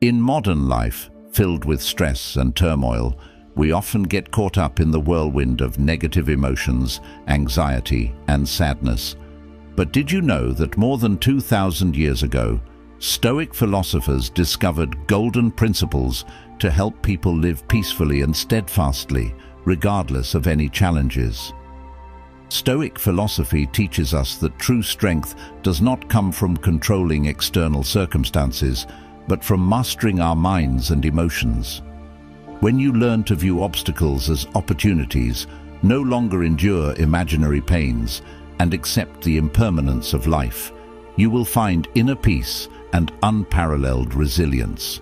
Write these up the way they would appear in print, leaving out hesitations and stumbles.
In modern life, filled with stress and turmoil, we often get caught up in the whirlwind of negative emotions, anxiety, and sadness. But did you know that more than 2,000 years ago, Stoic philosophers discovered golden principles to help people live peacefully and steadfastly, regardless of any challenges? Stoic philosophy teaches us that true strength does not come from controlling external circumstances, but from mastering our minds and emotions. When you learn to view obstacles as opportunities, no longer endure imaginary pains, and accept the impermanence of life, you will find inner peace and unparalleled resilience.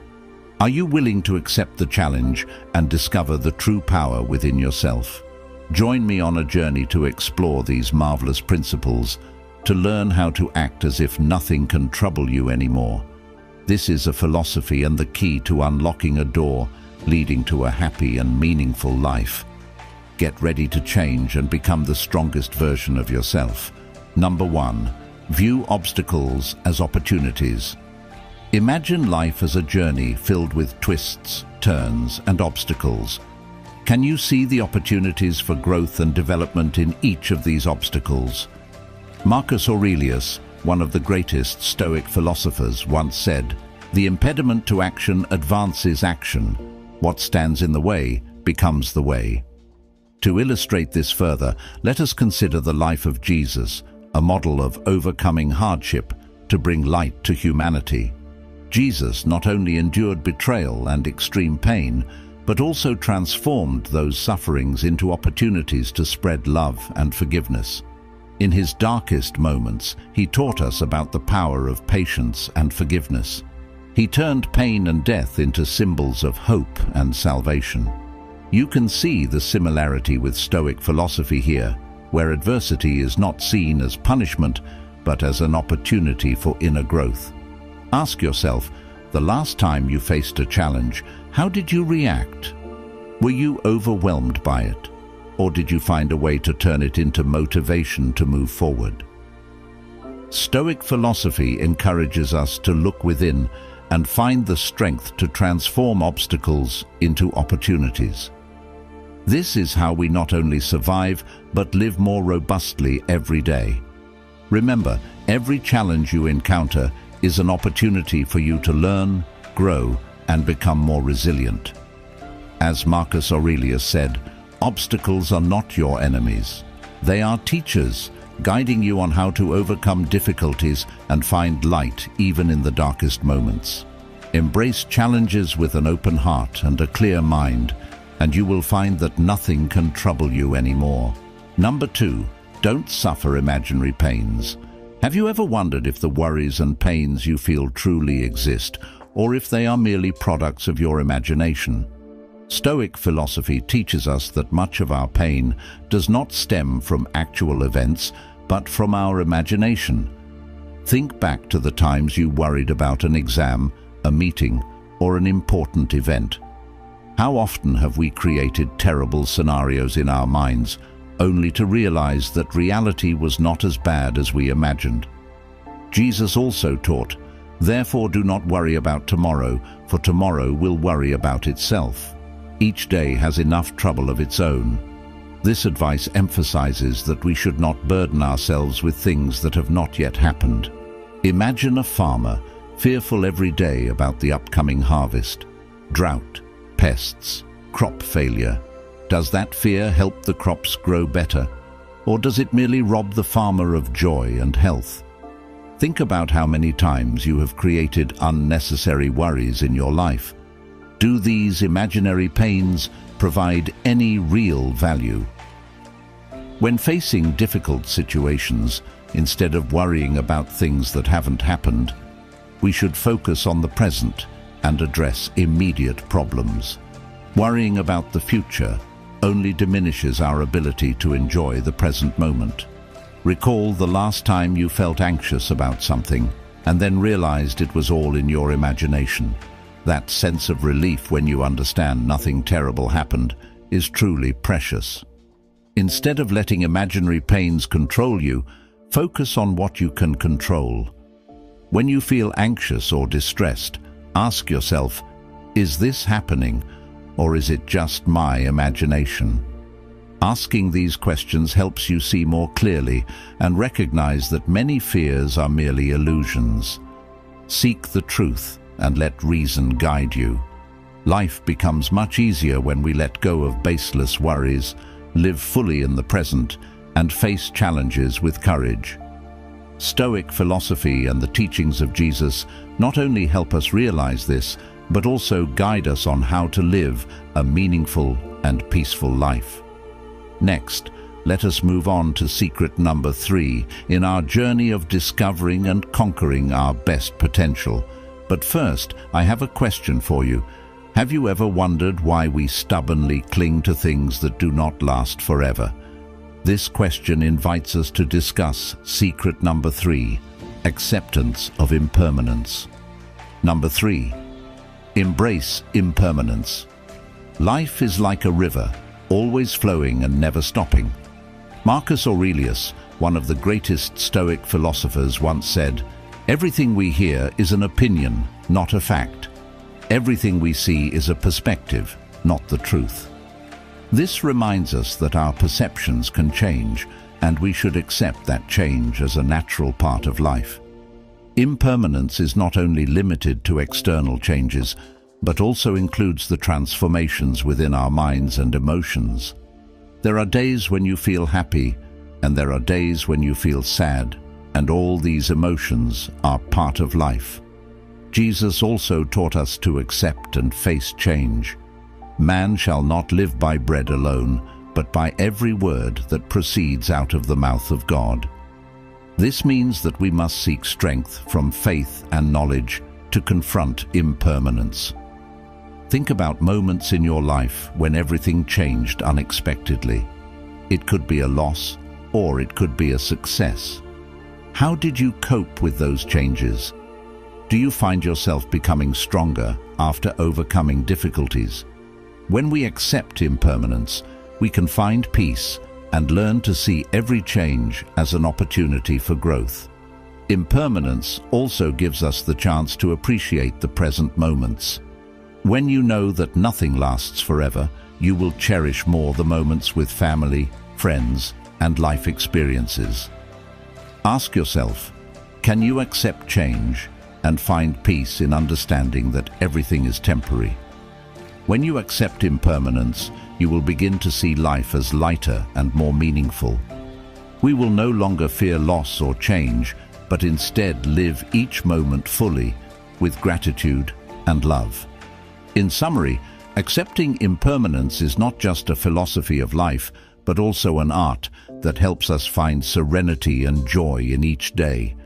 Are you willing to accept the challenge and discover the true power within yourself? Join me on a journey to explore these marvelous principles, to learn how to act as if nothing can trouble you anymore. This is a philosophy and the key to unlocking a door leading to a happy and meaningful life. Get ready to change and become the strongest version of yourself. Number 1. View obstacles as opportunities. Imagine life as a journey filled with twists, turns, and obstacles. Can you see the opportunities for growth and development in each of these obstacles? Marcus Aurelius, one of the greatest Stoic philosophers, once said, "The impediment to action advances action. What stands in the way becomes the way." To illustrate this further, let us consider the life of Jesus, a model of overcoming hardship to bring light to humanity. Jesus not only endured betrayal and extreme pain, but also transformed those sufferings into opportunities to spread love and forgiveness. In his darkest moments, he taught us about the power of patience and forgiveness. He turned pain and death into symbols of hope and salvation. You can see the similarity with Stoic philosophy here, where adversity is not seen as punishment, but as an opportunity for inner growth. Ask yourself, the last time you faced a challenge, how did you react? Were you overwhelmed by it? Or did you find a way to turn it into motivation to move forward? Stoic philosophy encourages us to look within and find the strength to transform obstacles into opportunities. This is how we not only survive, but live more robustly every day. Remember, every challenge you encounter is an opportunity for you to learn, grow, and become more resilient. As Marcus Aurelius said, obstacles are not your enemies. They are teachers, guiding you on how to overcome difficulties and find light even in the darkest moments. Embrace challenges with an open heart and a clear mind, and you will find that nothing can trouble you anymore. Number 2, don't suffer imaginary pains. Have you ever wondered if the worries and pains you feel truly exist, or if they are merely products of your imagination? Stoic philosophy teaches us that much of our pain does not stem from actual events, but from our imagination. Think back to the times you worried about an exam, a meeting, or an important event. How often have we created terrible scenarios in our minds, only to realize that reality was not as bad as we imagined? Jesus also taught, "Therefore do not worry about tomorrow, for tomorrow will worry about itself. Each day has enough trouble of its own." This advice emphasizes that we should not burden ourselves with things that have not yet happened. Imagine a farmer, fearful every day about the upcoming harvest. Drought, pests, crop failure. Does that fear help the crops grow better? Or does it merely rob the farmer of joy and health? Think about how many times you have created unnecessary worries in your life. Do these imaginary pains provide any real value? When facing difficult situations, instead of worrying about things that haven't happened, we should focus on the present and address immediate problems. Worrying about the future only diminishes our ability to enjoy the present moment. Recall the last time you felt anxious about something and then realized it was all in your imagination. That sense of relief when you understand nothing terrible happened is truly precious. Instead of letting imaginary pains control you, focus on what you can control. When you feel anxious or distressed, Ask yourself, is this happening, or is it just my imagination? Asking these questions helps you see more clearly and recognize that many fears are merely illusions. Seek the truth and let reason guide you. Life becomes much easier when we let go of baseless worries, live fully in the present, and face challenges with courage. Stoic philosophy and the teachings of Jesus not only help us realize this, but also guide us on how to live a meaningful and peaceful life. Next, let us move on to secret number 3 in our journey of discovering and conquering our best potential. But first, I have a question for you. Have you ever wondered why we stubbornly cling to things that do not last forever? This question invites us to discuss secret number 3, acceptance of impermanence. Number 3, embrace impermanence. Life is like a river, always flowing and never stopping. Marcus Aurelius, one of the greatest Stoic philosophers, once said, "Everything we hear is an opinion, not a fact. Everything we see is a perspective, not the truth." This reminds us that our perceptions can change, and we should accept that change as a natural part of life. Impermanence is not only limited to external changes, but also includes the transformations within our minds and emotions. There are days when you feel happy, and there are days when you feel sad, and all these emotions are part of life. Jesus also taught us to accept and face change. Man shall not live by bread alone, but by every word that proceeds out of the mouth of God. This means that we must seek strength from faith and knowledge to confront impermanence. Think about moments in your life when everything changed unexpectedly. It could be a loss, or it could be a success. How did you cope with those changes? Do you find yourself becoming stronger after overcoming difficulties? When we accept impermanence, we can find peace and learn to see every change as an opportunity for growth. Impermanence also gives us the chance to appreciate the present moments. When you know that nothing lasts forever, you will cherish more the moments with family, friends, and life experiences. Ask yourself, can you accept change and find peace in understanding that everything is temporary? When you accept impermanence, you will begin to see life as lighter and more meaningful. We will no longer fear loss or change, but instead live each moment fully with gratitude and love. In summary, accepting impermanence is not just a philosophy of life, but also an art that helps us find serenity and joy in each day.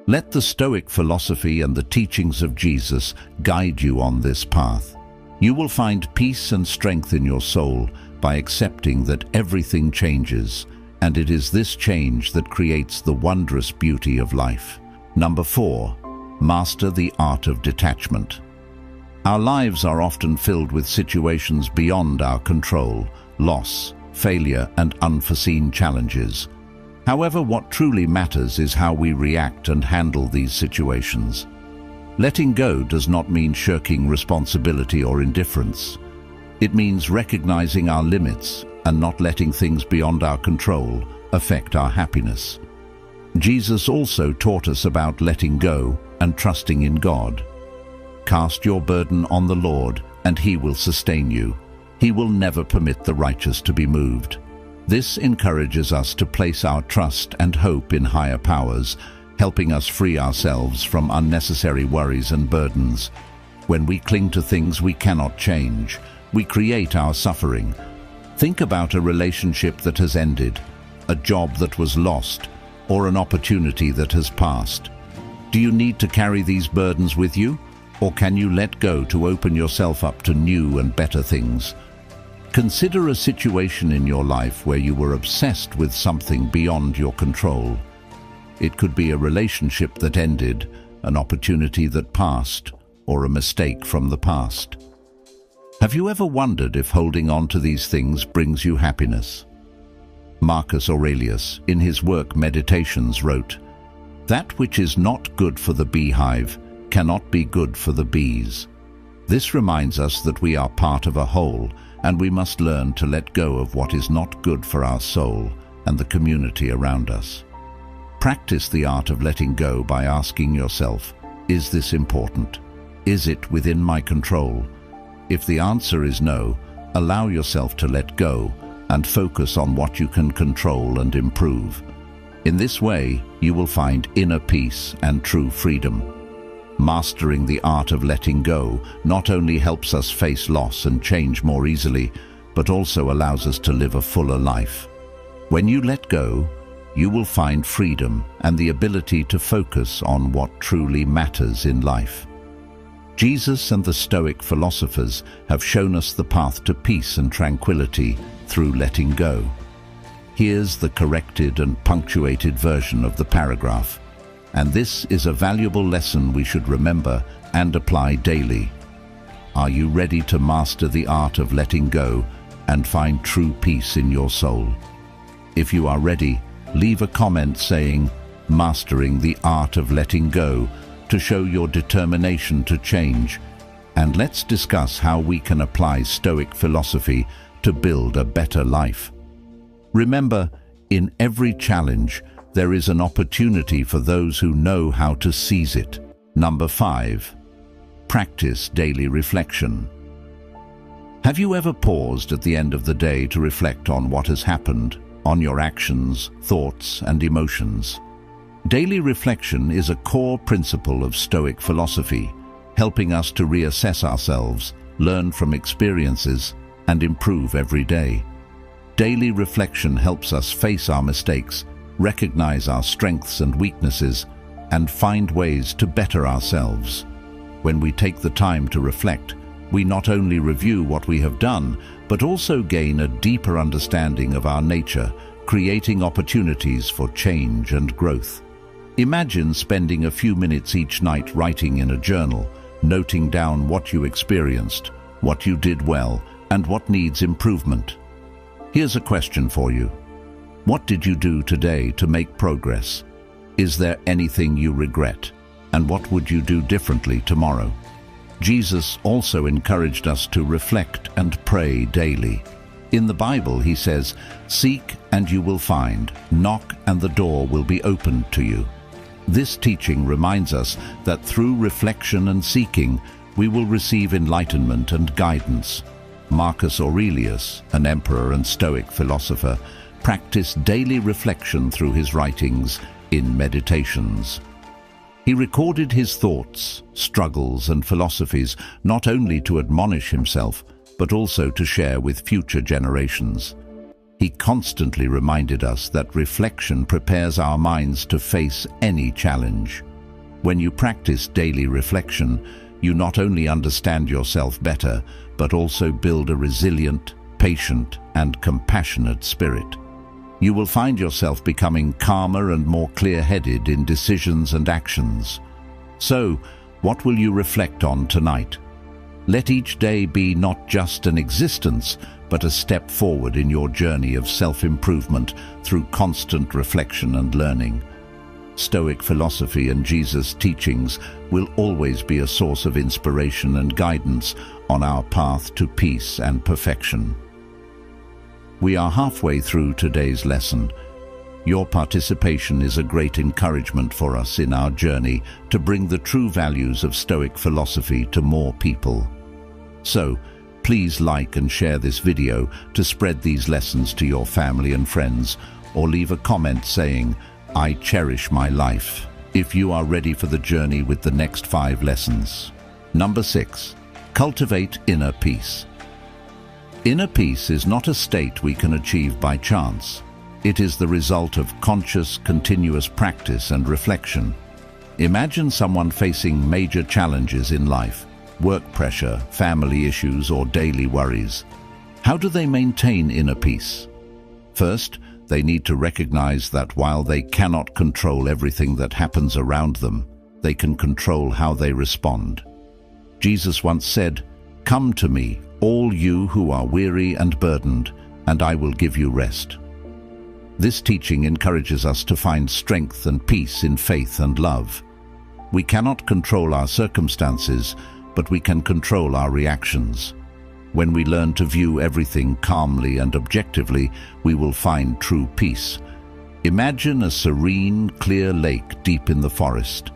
Let the Stoic philosophy and the teachings of Jesus guide you on this path. You will find peace and strength in your soul by accepting that everything changes, and it is this change that creates the wondrous beauty of life. Number 4, master the art of detachment. Our lives are often filled with situations beyond our control, loss, failure, and unforeseen challenges. However, what truly matters is how we react and handle these situations. Letting go does not mean shirking responsibility or indifference. It means recognizing our limits and not letting things beyond our control affect our happiness. Jesus also taught us about letting go and trusting in God. Cast your burden on the Lord, and He will sustain you. He will never permit the righteous to be moved. This encourages us to place our trust and hope in higher powers, helping us free ourselves from unnecessary worries and burdens. When we cling to things we cannot change, we create our suffering. Think about a relationship that has ended, a job that was lost, or an opportunity that has passed. Do you need to carry these burdens with you, or can you let go to open yourself up to new and better things? Consider a situation in your life where you were obsessed with something beyond your control. It could be a relationship that ended, an opportunity that passed, or a mistake from the past. Have you ever wondered if holding on to these things brings you happiness? Marcus Aurelius, in his work Meditations, wrote, "That which is not good for the beehive cannot be good for the bees. This reminds us that we are part of a whole, and we must learn to let go of what is not good for our soul and the community around us. Practice the art of letting go by asking yourself, is this important? Is it within my control? If the answer is no, allow yourself to let go and focus on what you can control and improve. In this way, you will find inner peace and true freedom. Mastering the art of letting go not only helps us face loss and change more easily, but also allows us to live a fuller life. When you let go, you will find freedom and the ability to focus on what truly matters in life. Jesus and the Stoic philosophers have shown us the path to peace and tranquility through letting go. Here's the corrected and punctuated version of the paragraph, and this is a valuable lesson we should remember and apply daily. Are you ready to master the art of letting go and find true peace in your soul? If you are ready, leave a comment saying, "Mastering the art of letting go," to show your determination to change. And let's discuss how we can apply Stoic philosophy to build a better life. Remember, in every challenge, there is an opportunity for those who know how to seize it. Number 5. Practice daily reflection. Have you ever paused at the end of the day to reflect on what has happened, on your actions, thoughts, and emotions? Daily reflection is a core principle of Stoic philosophy, helping us to reassess ourselves, learn from experiences, and improve every day. Daily reflection helps us face our mistakes, recognize our strengths and weaknesses, and find ways to better ourselves. When we take the time to reflect, we not only review what we have done, but also gain a deeper understanding of our nature, creating opportunities for change and growth. Imagine spending a few minutes each night writing in a journal, noting down what you experienced, what you did well, and what needs improvement. Here's a question for you. What did you do today to make progress? Is there anything you regret? And what would you do differently tomorrow? Jesus also encouraged us to reflect and pray daily. In the Bible, he says, "Seek and you will find, knock and the door will be opened to you." This teaching reminds us that through reflection and seeking, we will receive enlightenment and guidance. Marcus Aurelius, an emperor and Stoic philosopher, practiced daily reflection through his writings in Meditations. He recorded his thoughts, struggles, and philosophies not only to admonish himself, but also to share with future generations. He constantly reminded us that reflection prepares our minds to face any challenge. When you practice daily reflection, you not only understand yourself better, but also build a resilient, patient, and compassionate spirit. You will find yourself becoming calmer and more clear-headed in decisions and actions. So, what will you reflect on tonight? Let each day be not just an existence, but a step forward in your journey of self-improvement through constant reflection and learning. Stoic philosophy and Jesus' teachings will always be a source of inspiration and guidance on our path to peace and perfection. We are halfway through today's lesson. Your participation is a great encouragement for us in our journey to bring the true values of Stoic philosophy to more people. So, please like and share this video to spread these lessons to your family and friends, or leave a comment saying, "I cherish my life," if you are ready for the journey with the next 5 lessons. Number 6. Cultivate inner peace. Inner peace is not a state we can achieve by chance. It is the result of conscious, continuous practice and reflection. Imagine someone facing major challenges in life, work pressure, family issues, or daily worries. How do they maintain inner peace? First, they need to recognize that while they cannot control everything that happens around them, they can control how they respond. Jesus once said, "Come to me, all you who are weary and burdened, and I will give you rest." This teaching encourages us to find strength and peace in faith and love. We cannot control our circumstances, but we can control our reactions. When we learn to view everything calmly and objectively, we will find true peace. Imagine a serene, clear lake deep in the forest.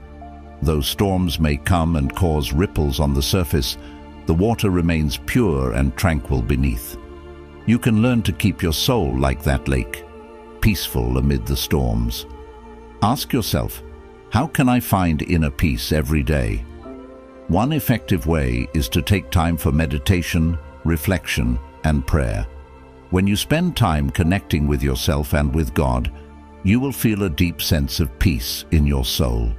Though storms may come and cause ripples on the surface, the water remains pure and tranquil beneath. You can learn to keep your soul like that lake, peaceful amid the storms. Ask yourself, how can I find inner peace every day? One effective way is to take time for meditation, reflection, and prayer. When you spend time connecting with yourself and with God, you will feel a deep sense of peace in your soul.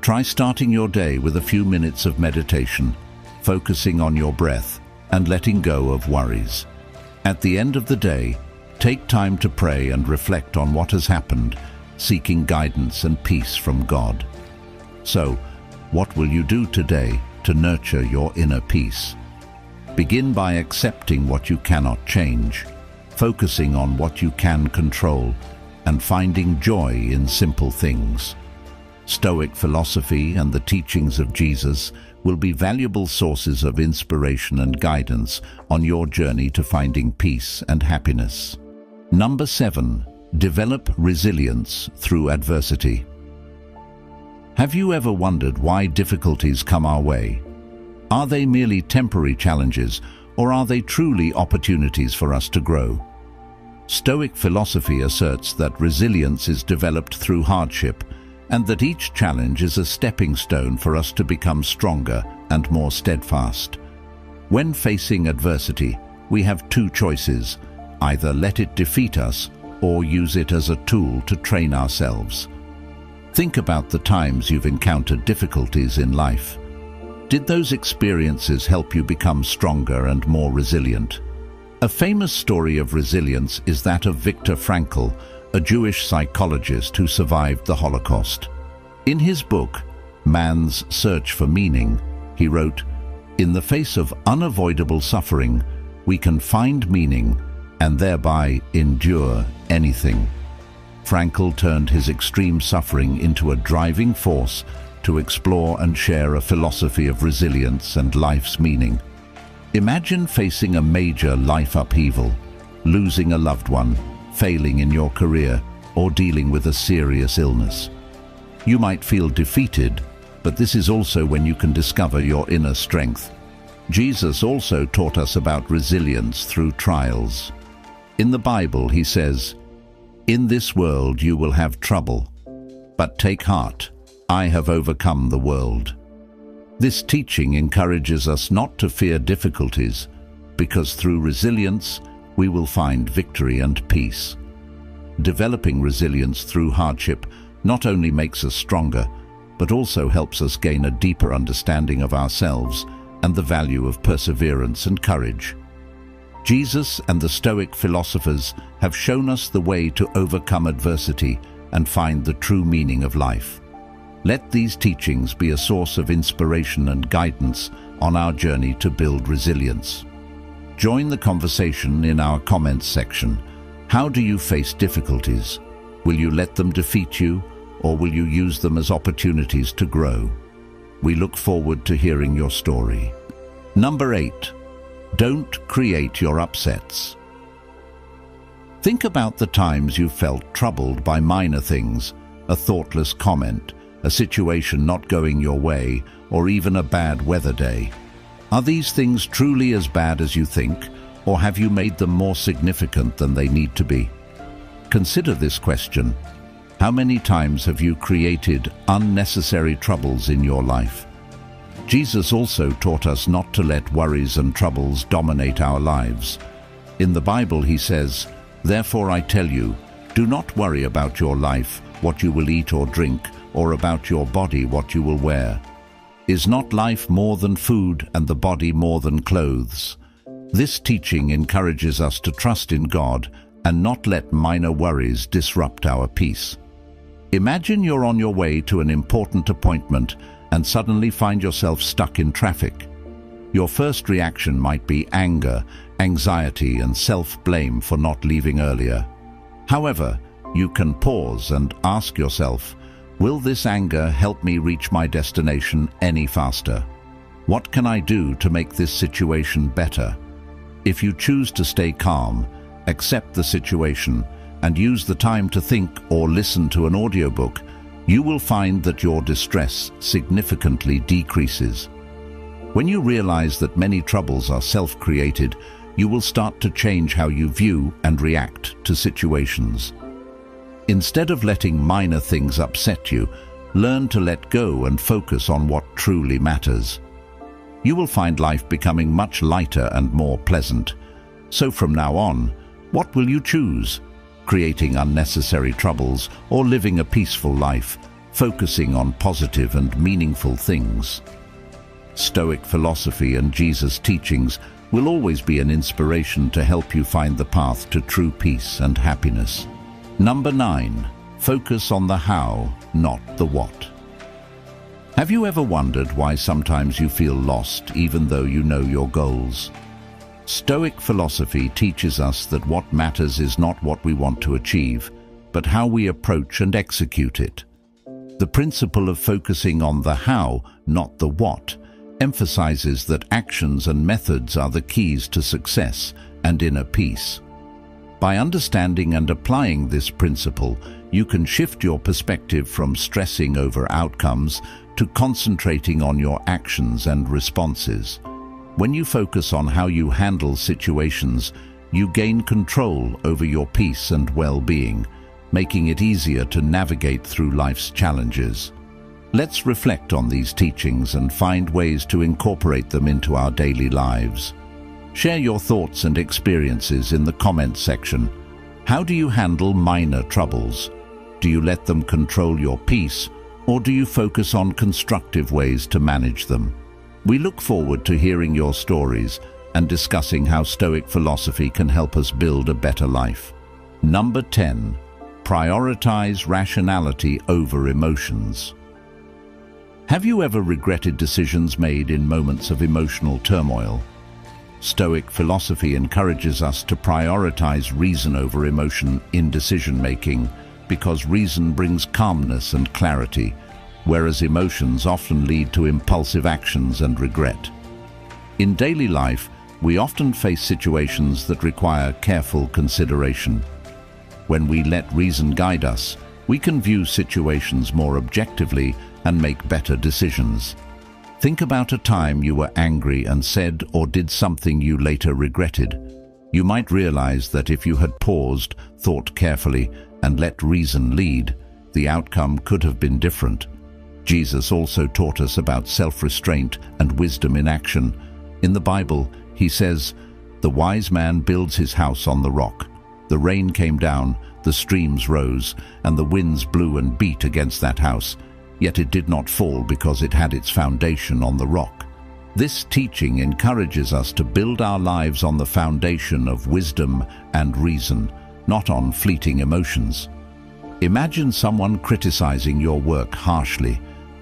Try starting your day with a few minutes of meditation, focusing on your breath and letting go of worries. At the end of the day, take time to pray and reflect on what has happened, seeking guidance and peace from God. So, what will you do today to nurture your inner peace? Begin by accepting what you cannot change, focusing on what you can control, and finding joy in simple things. Stoic philosophy and the teachings of Jesus will be valuable sources of inspiration and guidance on your journey to finding peace and happiness. Number 7. Develop resilience through adversity. Have you ever wondered why difficulties come our way? Are they merely temporary challenges, or are they truly opportunities for us to grow? Stoic philosophy asserts that resilience is developed through hardship, and that each challenge is a stepping stone for us to become stronger and more steadfast. When facing adversity, we have two choices: either let it defeat us or use it as a tool to train ourselves. Think about the times you've encountered difficulties in life. Did those experiences help you become stronger and more resilient? A famous story of resilience is that of Viktor Frankl, a Jewish psychologist who survived the Holocaust. In his book, Man's Search for Meaning, he wrote, "In the face of unavoidable suffering, we can find meaning and thereby endure anything." Frankl turned his extreme suffering into a driving force to explore and share a philosophy of resilience and life's meaning. Imagine facing a major life upheaval, losing a loved one, failing in your career, or dealing with a serious illness. You might feel defeated, but this is also when you can discover your inner strength. Jesus also taught us about resilience through trials. In the Bible, he says, "In this world you will have trouble, but take heart, I have overcome the world." This teaching encourages us not to fear difficulties, because through resilience we will find victory and peace. Developing resilience through hardship not only makes us stronger, but also helps us gain a deeper understanding of ourselves and the value of perseverance and courage. Jesus and the Stoic philosophers have shown us the way to overcome adversity and find the true meaning of life. Let these teachings be a source of inspiration and guidance on our journey to build resilience. Join the conversation in our comments section. How do you face difficulties? Will you let them defeat you, or will you use them as opportunities to grow? We look forward to hearing your story. Number 8. Don't create your upsets. Think about the times you've felt troubled by minor things, a thoughtless comment, a situation not going your way, or even a bad weather day. Are these things truly as bad as you think, or have you made them more significant than they need to be? Consider this question. How many times have you created unnecessary troubles in your life? Jesus also taught us not to let worries and troubles dominate our lives. In the Bible he says, "Therefore I tell you, do not worry about your life, what you will eat or drink, or about your body, what you will wear. Is not life more than food, and the body more than clothes?" This teaching encourages us to trust in God and not let minor worries disrupt our peace. Imagine you're on your way to an important appointment and suddenly find yourself stuck in traffic. Your first reaction might be anger, anxiety, and self-blame for not leaving earlier. However, you can pause and ask yourself, Will this anger help me reach my destination any faster? What can I do to make this situation better? If you choose to stay calm, accept the situation, and use the time to think or listen to an audiobook, you will find that your distress significantly decreases. When you realize that many troubles are self-created, you will start to change how you view and react to situations. Instead of letting minor things upset you, learn to let go and focus on what truly matters. You will find life becoming much lighter and more pleasant. So from now on, what will you choose? Creating unnecessary troubles or living a peaceful life, focusing on positive and meaningful things? Stoic philosophy and Jesus' teachings will always be an inspiration to help you find the path to true peace and happiness. Number 9. Focus on the how, not the what. Have you ever wondered why sometimes you feel lost even though you know your goals? Stoic philosophy teaches us that what matters is not what we want to achieve, but how we approach and execute it. The principle of focusing on the how, not the what, emphasizes that actions and methods are the keys to success and inner peace. By understanding and applying this principle, you can shift your perspective from stressing over outcomes to concentrating on your actions and responses. When you focus on how you handle situations, you gain control over your peace and well-being, making it easier to navigate through life's challenges. Let's reflect on these teachings and find ways to incorporate them into our daily lives. Share your thoughts and experiences in the comments section. How do you handle minor troubles? Do you let them control your peace, or do you focus on constructive ways to manage them? We look forward to hearing your stories and discussing how Stoic philosophy can help us build a better life. Number 10. Prioritize rationality over emotions. Have you ever regretted decisions made in moments of emotional turmoil? Stoic philosophy encourages us to prioritize reason over emotion in decision-making because reason brings calmness and clarity, whereas emotions often lead to impulsive actions and regret. In daily life, we often face situations that require careful consideration. When we let reason guide us, we can view situations more objectively and make better decisions. Think about a time you were angry and said or did something you later regretted. You might realize that if you had paused, thought carefully, and let reason lead, the outcome could have been different. Jesus also taught us about self-restraint and wisdom in action. In the Bible, he says, "The wise man builds his house on the rock. The rain came down, the streams rose, and the winds blew and beat against that house. Yet it did not fall because it had its foundation on the rock." This teaching encourages us to build our lives on the foundation of wisdom and reason, not on fleeting emotions. Imagine someone criticizing your work harshly.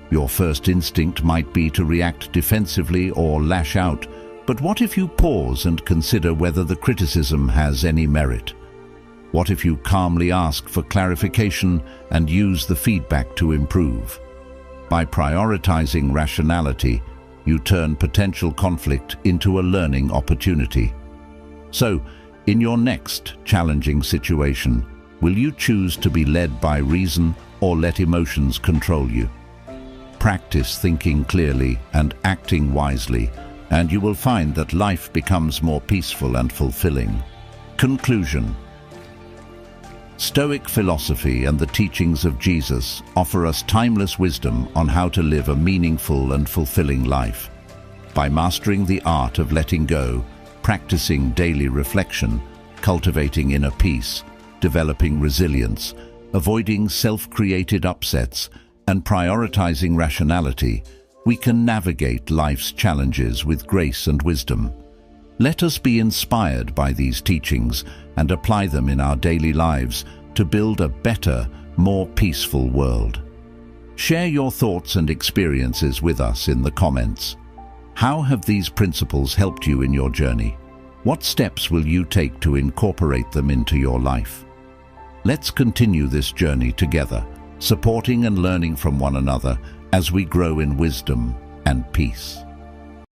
Your first instinct might be to react defensively or lash out, but what if you pause and consider whether the criticism has any merit? What if you calmly ask for clarification and use the feedback to improve? By prioritizing rationality, you turn potential conflict into a learning opportunity. So, in your next challenging situation, will you choose to be led by reason or let emotions control you? Practice thinking clearly and acting wisely, and you will find that life becomes more peaceful and fulfilling. Conclusion. Stoic philosophy and the teachings of Jesus offer us timeless wisdom on how to live a meaningful and fulfilling life. By mastering the art of letting go, practicing daily reflection, cultivating inner peace, developing resilience, avoiding self-created upsets, and prioritizing rationality, we can navigate life's challenges with grace and wisdom. Let us be inspired by these teachings and apply them in our daily lives to build a better, more peaceful world. Share your thoughts and experiences with us in the comments. How have these principles helped you in your journey? What steps will you take to incorporate them into your life? Let's continue this journey together, supporting and learning from one another as we grow in wisdom and peace.